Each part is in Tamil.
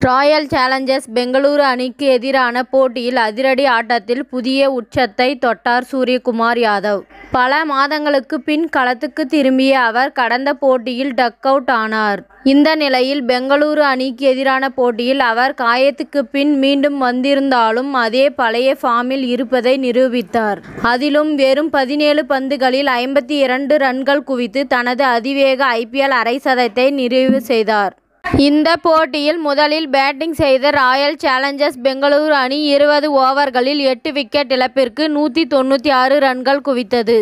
ராயல் சேலஞ்சர்ஸ் பெங்களூரு அணிக்கு எதிரான போட்டியில் அதிரடி ஆட்டத்தில் புதிய உச்சத்தை தொட்டார் சூரியகுமார் யாதவ். பல மாதங்களுக்கு பின் களத்துக்கு திரும்பிய அவர் கடந்த போட்டியில் டக் அவுட் ஆனார். இந்த நிலையில் பெங்களூரு அணிக்கு எதிரான போட்டியில் அவர் காயத்துக்கு பின் மீண்டும் வந்திருந்தாலும் அதே பழைய ஃபார்மில் இருப்பதை நிரூபித்தார். அதிலும் வெறும் 17 பந்துகளில் 52 ரன்கள் குவித்து தனது அதிவேக IPL அரை சதத்தை நிறைவு செய்தார். இந்த போட்டியில் முதலில் பேட்டிங் செய்த ராயல் சேலஞ்சர்ஸ் பெங்களூரு அணி 20 ஓவர்களில் 8 விக்கெட் இழப்பிற்கு 196 ரன்கள் குவித்தது.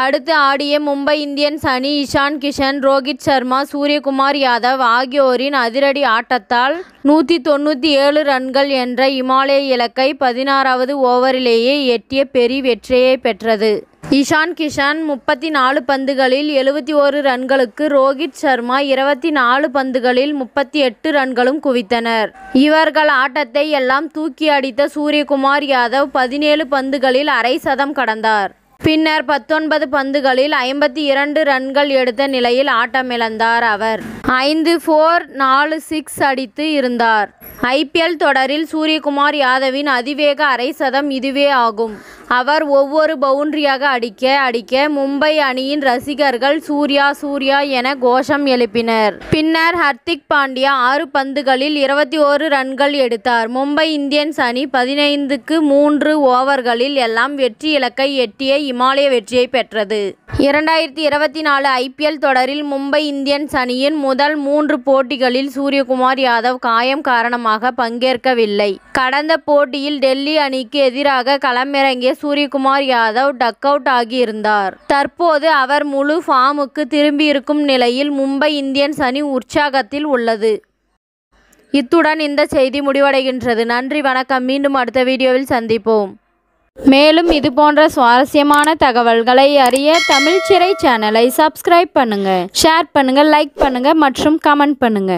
அடுத்து ஆடிய மும்பை இந்தியன்ஸ் அணி இஷான் கிஷன், ரோஹித் சர்மா, சூரியகுமார் யாதவ் ஆகியோரின் அதிரடி ஆட்டத்தால் 197 ரன்கள் என்ற இமாலய இலக்கை 16வது ஓவரிலேயே எட்டிய பெரிய வெற்றியை பெற்றது. இஷான் கிஷன் 34 பந்துகளில் 71 ரன்களுக்கு, ரோஹித் சர்மா 24 பந்துகளில் 38 ரன்களும் குவித்தனர். இவர்கள் ஆட்டத்தை எல்லாம் தூக்கி அடித்த சூரியகுமார் யாதவ் 17 பந்துகளில் அரை சதம் கடந்தார். பின்னர் 19 பந்துகளில் 52 ரன்கள் எடுத்த நிலையில் ஆட்டமிழந்தார். அவர் 5 4 4 6 அடித்து இருந்தார். IPL தொடரில் சூரியகுமார் யாதவின் அதிவேக அரை சதம் இதுவே ஆகும். அவர் ஒவ்வொரு பவுண்டரியாக அடிக்க மும்பை அணியின் ரசிகர்கள் சூர்யா சூர்யா என கோஷம் எழுப்பினர். பின்னர் ஹர்திக் பாண்டியா 6 பந்துகளில் 21 ரன்கள் எடுத்தார். மும்பை இந்தியன்ஸ் அணி 15க்கு 3 ஓவர்களில் எல்லாம் வெற்றி இலக்கை எட்டிய இமாலய வெற்றியை பெற்றது. 2024 IPL தொடரில் மும்பை இந்தியன்ஸ் அணியின் முதல் 3 போட்டிகளில் சூரியகுமார் யாதவ் காயம் காரணமாக பங்கேற்கவில்லை. கடந்த போட்டியில் டெல்லி அணிக்கு எதிராக களமிறங்கிய சூரியகுமார் யாதவ் டக் அவுட் ஆகியிருந்தார். தற்போது அவர் முழு ஃபார்முக்கு திரும்பியிருக்கும் நிலையில் மும்பை இந்தியன்ஸ் அணி உற்சாகத்தில் உள்ளது. இத்துடன் இந்த செய்தி முடிவடைகின்றது. நன்றி, வணக்கம். மீண்டும் அடுத்த வீடியோவில் சந்திப்போம். மேலும் இதுபோன்ற சுவாரஸ்யமான தகவல்களை அறிய தமிழ் சிறை சேனலை சப்ஸ்கிரைப் பண்ணுங்க, ஷேர் பண்ணுங்க, லைக் பண்ணுங்க மற்றும் கமெண்ட் பண்ணுங்க.